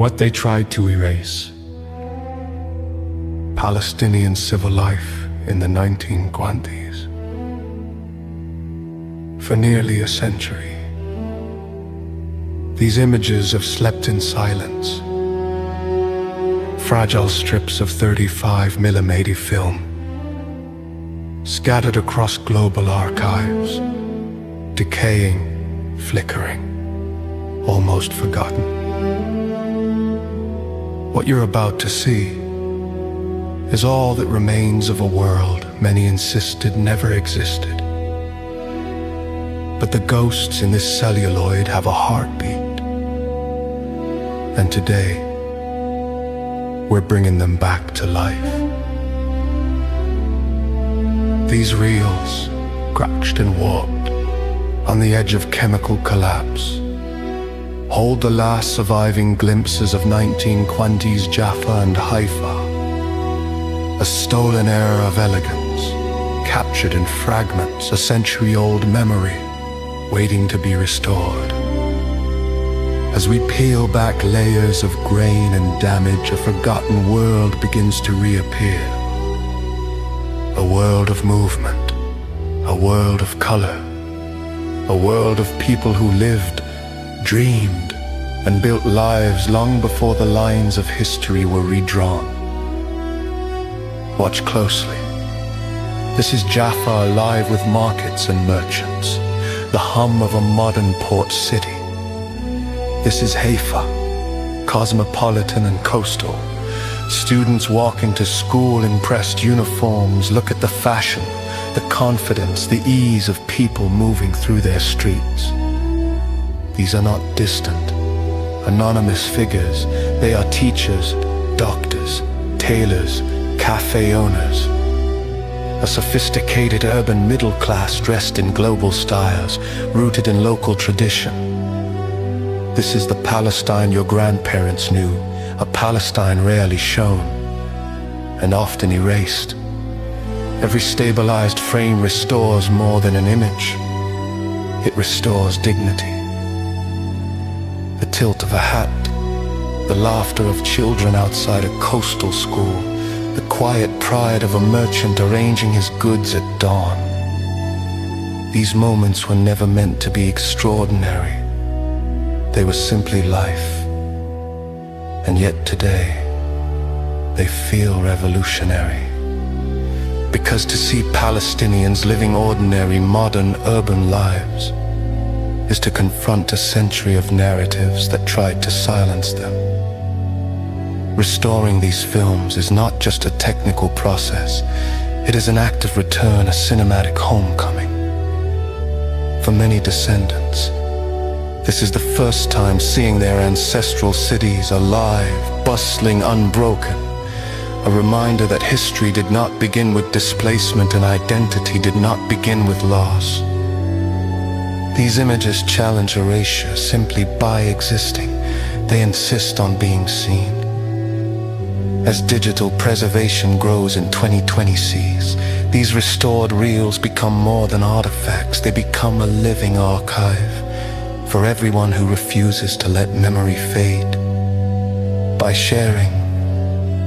What they tried to erase. Palestinian civil life in the 1920s. For nearly a century, these images have slept in silence. Fragile strips of 35mm film, scattered across global archives, decaying, flickering, almost forgotten. What you're about to see is all that remains of a world many insisted never existed. But the ghosts in this celluloid have a heartbeat. And today, we're bringing them back to life. These reels, scratched and warped, on the edge of chemical collapse, hold the last surviving glimpses of 1920s Jaffa and Haifa. A stolen era of elegance, captured in fragments, a century-old memory, waiting to be restored. As we peel back layers of grain and damage, a forgotten world begins to reappear. A world of movement, a world of color, a world of people who lived, dreamed, and built lives long before the lines of history were redrawn. Watch closely. This is Jaffa alive with markets and merchants, the hum of a modern port city. This is Haifa, cosmopolitan and coastal. Students walking to school in pressed uniforms. Look at the fashion, the confidence, the ease of people moving through their streets. These are not distant, anonymous figures. They are teachers, doctors, tailors, cafe owners. A sophisticated urban middle class dressed in global styles, rooted in local tradition. This is the Palestine your grandparents knew, a Palestine rarely shown, and often erased. Every stabilized frame restores more than an image. It restores dignity. The tilt of a hat, the laughter of children outside a coastal school, the quiet pride of a merchant arranging his goods at dawn. These moments were never meant to be extraordinary. They were simply life. And yet today, they feel revolutionary. Because to see Palestinians living ordinary, modern, urban lives is to confront a century of narratives that tried to silence them. Restoring these films is not just a technical process. It is an act of return, a cinematic homecoming. For many descendants, this is the first time seeing their ancestral cities alive, bustling, unbroken. A reminder that history did not begin with displacement and identity did not begin with loss. These images challenge erasure simply by existing. They insist on being seen. As digital preservation grows in 2020 seas, these restored reels become more than artifacts. They become a living archive for everyone who refuses to let memory fade. By sharing,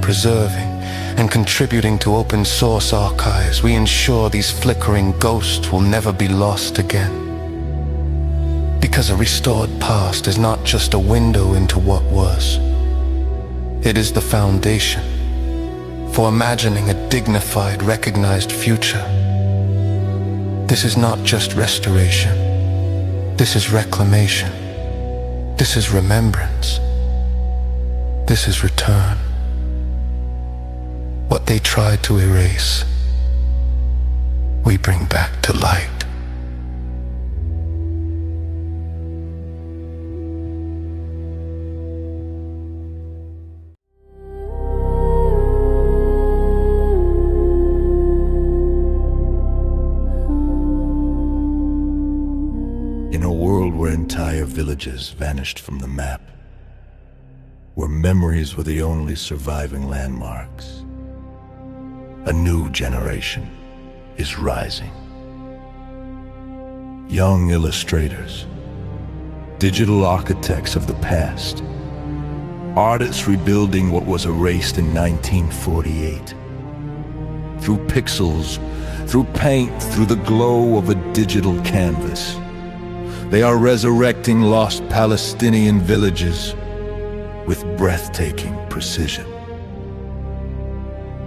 preserving, and contributing to open source archives, we ensure these flickering ghosts will never be lost again. Because a restored past is not just a window into what was. It is the foundation for imagining a dignified, recognized future. This is not just restoration. This is reclamation. This is remembrance. This is return. What they tried to erase, we bring back to light. In a world where entire villages vanished from the map, where memories were the only surviving landmarks, a new generation is rising. Young illustrators, digital architects of the past, Artists rebuilding what was erased in 1948. Through pixels, through paint, through the glow of a digital canvas. They are resurrecting lost Palestinian villages with breathtaking precision.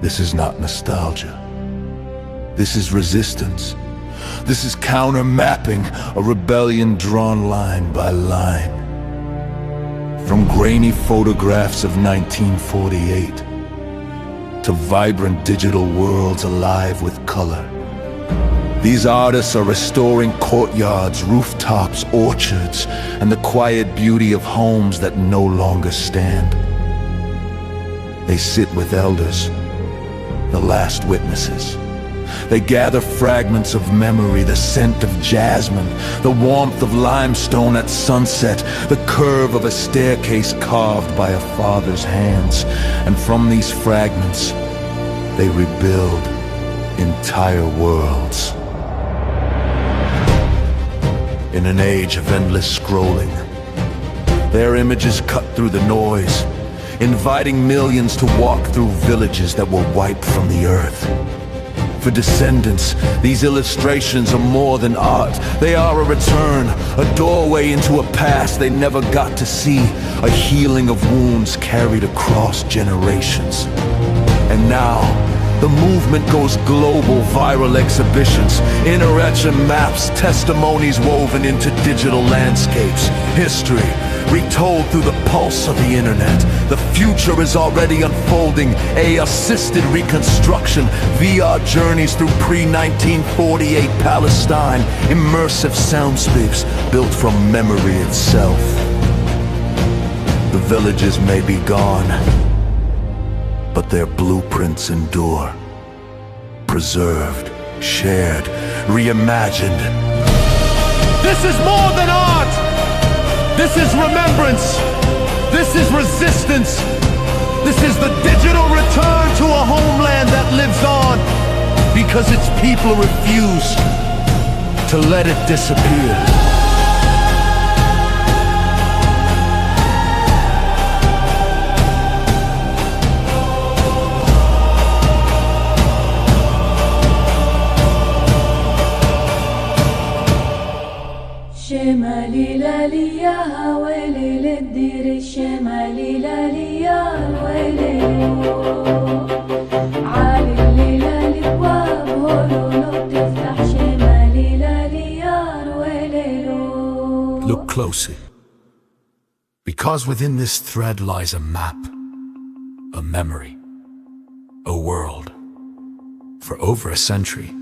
This is not nostalgia. This is resistance. This is counter-mapping, a rebellion drawn line by line. From grainy photographs of 1948 to vibrant digital worlds alive with color. These artists are restoring courtyards, rooftops, orchards, and the quiet beauty of homes that no longer stand. They sit with elders, the last witnesses. They gather fragments of memory, the scent of jasmine, the warmth of limestone at sunset, the curve of a staircase carved by a father's hands. And from these fragments, they rebuild entire worlds. In an age of endless scrolling, their images cut through the noise, inviting millions to walk through villages that were wiped from the earth. For descendants, these illustrations are more than art. They are a return, a doorway into a past they never got to see, a healing of wounds carried across generations. And now, the movement goes global, viral exhibitions, interaction maps, testimonies woven into digital landscapes, history retold through the pulse of the internet. The future is already unfolding, AI-assisted reconstruction, VR journeys through pre-1948 Palestine, immersive soundscapes built from memory itself. The villages may be gone, but their blueprints endure. Preserved, shared, reimagined. This is more than art! This is remembrance! This is resistance! This is the digital return to a homeland that lives on because its people refuse to let it disappear. شمالي لاليا ويلي للدير شمالي لاليا ويلي عالي الليلة الابواب هولو تفتح شمالي لاليا ويلي. Look closely, because within this thread lies a map, a memory, a world. For over a century,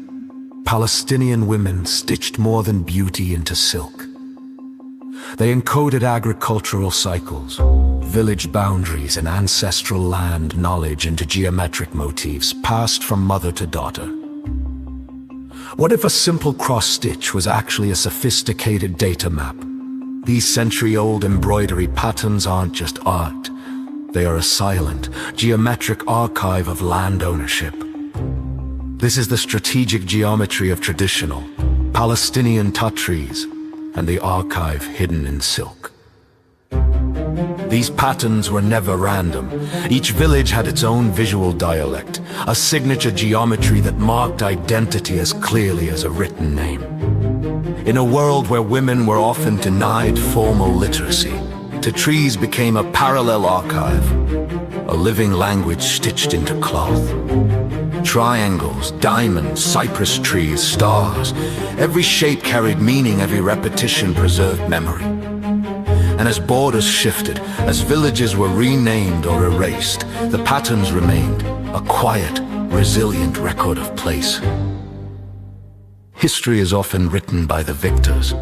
Palestinian women stitched more than beauty into silk. They encoded agricultural cycles, village boundaries, and ancestral land knowledge into geometric motifs passed from mother to daughter. What if a simple cross-stitch was actually a sophisticated data map? These century-old embroidery patterns aren't just art. They are a silent, geometric archive of land ownership. This is the strategic geometry of traditional Palestinian tatrees and the archive hidden in silk. These patterns were never random. Each village had its own visual dialect, a signature geometry that marked identity as clearly as a written name. In a world where women were often denied formal literacy, tatrees became a parallel archive, a living language stitched into cloth. Triangles, diamonds, cypress trees, stars. Every shape carried meaning, every repetition preserved memory. And as borders shifted, as villages were renamed or erased, the patterns remained, a quiet, resilient record of place. History is often written by the victors.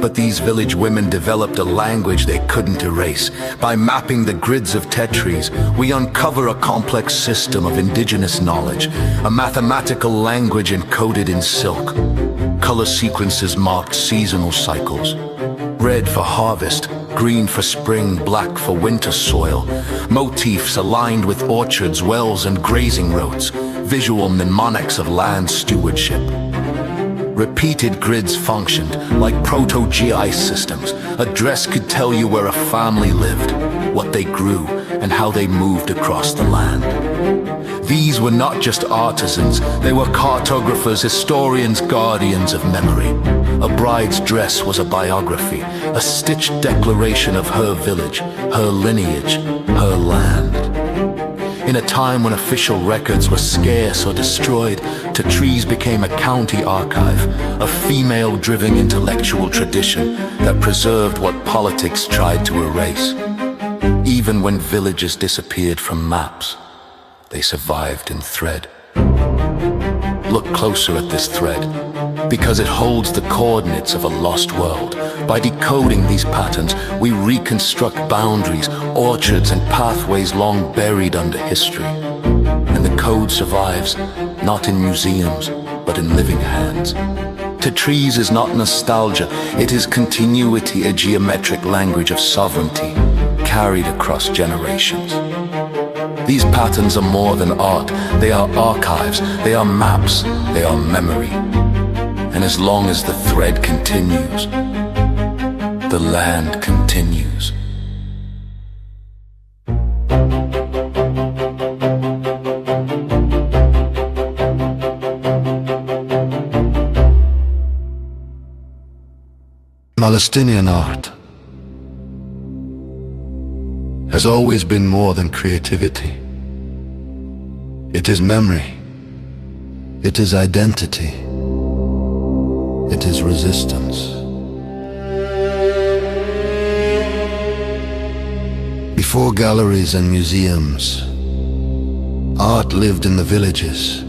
But these village women developed a language they couldn't erase. By mapping the grids of tetries, we uncover a complex system of indigenous knowledge, a mathematical language encoded in silk. Color sequences marked seasonal cycles. Red for harvest, green for spring, black for winter soil. Motifs aligned with orchards, wells, and grazing roads. Visual mnemonics of land stewardship. Repeated grids functioned like proto-GI systems. A dress could tell you where a family lived. what they grew, and how they moved across the land. These were not just artisans, they were cartographers, historians, guardians of memory. A bride's dress was a biography, a stitched declaration of her village, her lineage, her land. In a time when official records were scarce or destroyed, Idreese became a county archive, a female-driven intellectual tradition that preserved what politics tried to erase. Even when villages disappeared from maps, they survived in thread. Look closer at this thread, because it holds the coordinates of a lost world. By decoding these patterns, we reconstruct boundaries, orchards, and pathways long buried under history. And the code survives, not in museums, but in living hands. Idreese is not nostalgia, it is continuity, a geometric language of sovereignty, carried across generations. These patterns are more than art, they are archives, they are maps, they are memory. And as long as the thread continues, the land continues. Palestinian art has always been more than creativity. It is memory. It is identity. It is resistance. Before galleries and museums, art lived in the villages,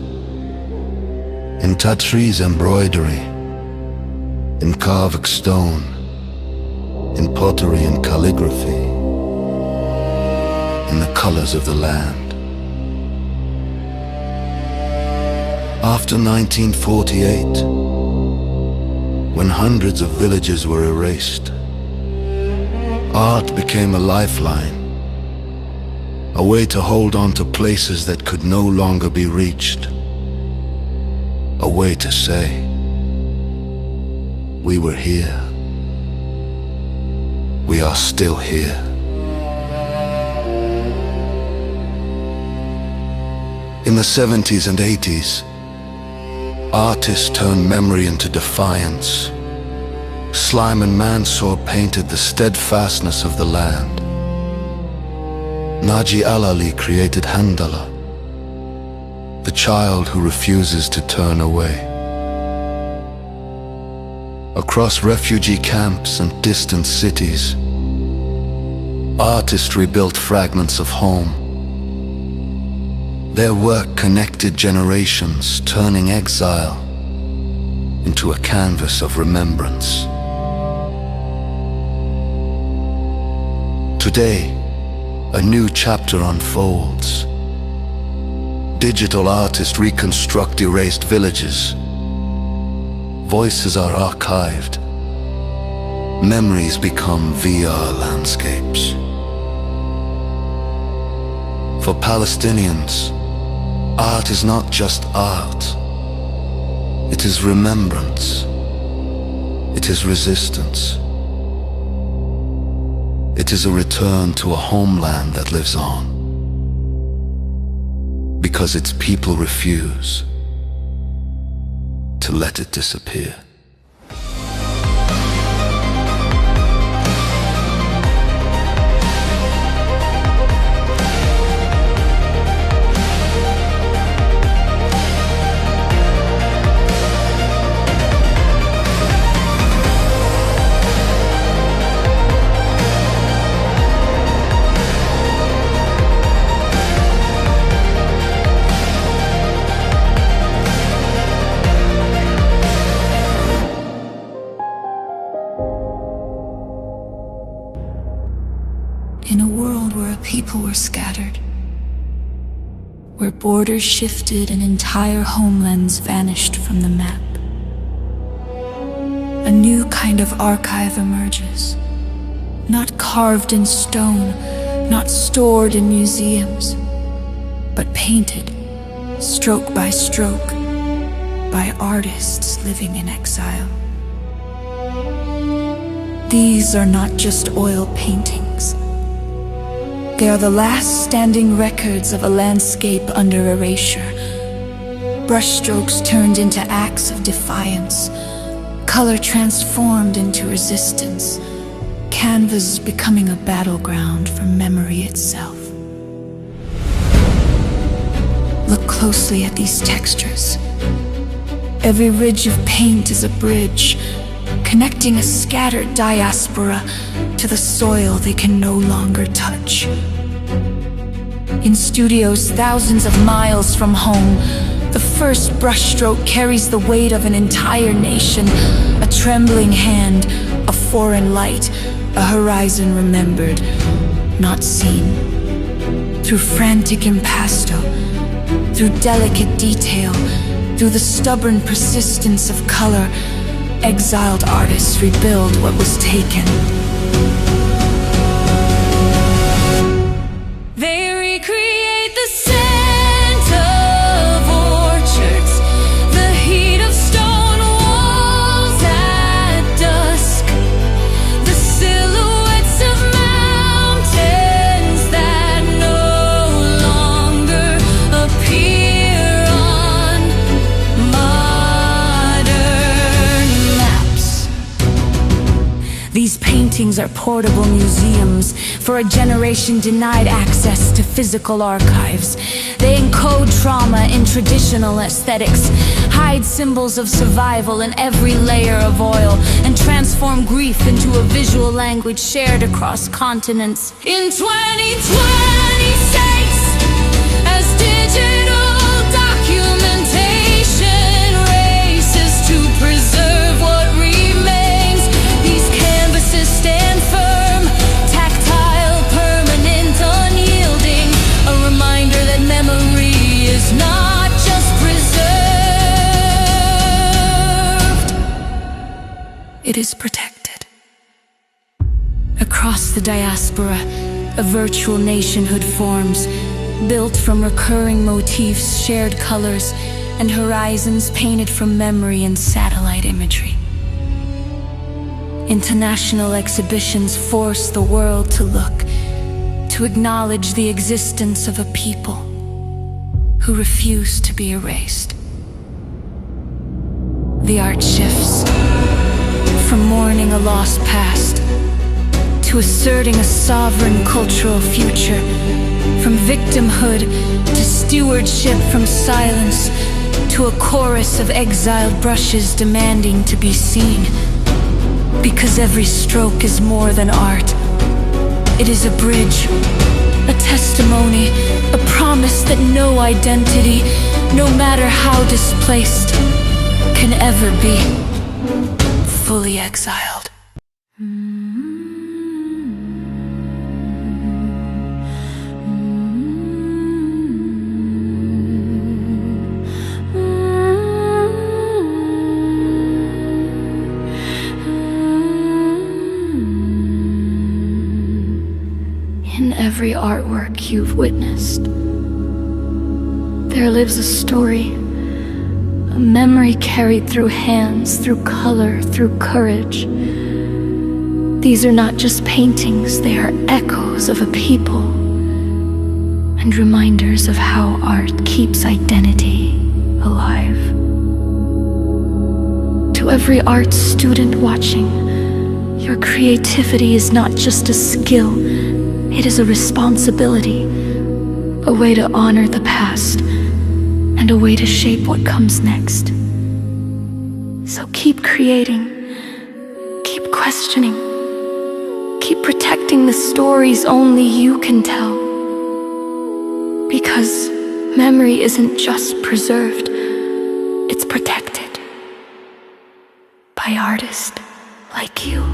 in Idreese embroidery, in carved stone, in pottery and calligraphy, in the colors of the land. After 1948, when hundreds of villages were erased, art became a lifeline, a way to hold on to places that could no longer be reached, a way to say, we were here, we are still here. In the 70s and 80s, artists turned memory into defiance. Slyman Mansour painted the steadfastness of the land. Naji Al-Ali created Handala, the child who refuses to turn away. Across refugee camps and distant cities, artists rebuilt fragments of home. Their work connected generations, turning exile into a canvas of remembrance. Today, a new chapter unfolds. Digital artists reconstruct erased villages. Voices are archived. Memories become VR landscapes. For Palestinians, art is not just art. It is remembrance. It is resistance. It is a return to a homeland that lives on, because its people refuse to let it disappear. In a world where a people were scattered, where borders shifted and entire homelands vanished from the map, a new kind of archive emerges, not carved in stone, not stored in museums, but painted, stroke by stroke, by artists living in exile. These are not just oil paintings. They are the last standing records of a landscape under erasure. Brushstrokes turned into acts of defiance, color transformed into resistance, canvas becoming a battleground for memory itself. Look closely at these textures. Every ridge of paint is a bridge, connecting a scattered diaspora to the soil they can no longer touch. In studios thousands of miles from home, the first brushstroke carries the weight of an entire nation, a trembling hand, a foreign light, a horizon remembered, not seen. Through frantic impasto, through delicate detail, through the stubborn persistence of color, exiled artists rebuild what was taken. They recreate the scent of orchards, the heat of stone walls at dusk, the silhouettes of mountains that no longer appear on modern maps. These paintings are portable museums for a generation denied access to physical archives. They encode trauma in traditional aesthetics, hide symbols of survival in every layer of oil, and transform grief into a visual language shared across continents. In 2026, as digital documentation races to preserve what remains, these canvases stand firm, tactile, permanent, unyielding, a reminder that memory is not just preserved, it is protected. Across the diaspora, a virtual nationhood forms, built from recurring motifs, shared colors, and horizons painted from memory and satellite imagery. International exhibitions force the world to look, to acknowledge the existence of a people who refuse to be erased. The art shifts from mourning a lost past to asserting a sovereign cultural future, from victimhood to stewardship, from silence to a chorus of exiled brushes demanding to be seen. Because every stroke is more than art. It is a bridge, a testimony, a promise that no identity, no matter how displaced, can ever be fully exiled. In every artwork you've witnessed, there lives a story, a memory carried through hands, through color, through courage. These are not just paintings, they are echoes of a people and reminders of how art keeps identity alive. To every art student watching, your creativity is not just a skill, it is a responsibility, a way to honor the past, and a way to shape what comes next. So keep creating, keep questioning, keep protecting the stories only you can tell. Because memory isn't just preserved, it's protected by artists like you.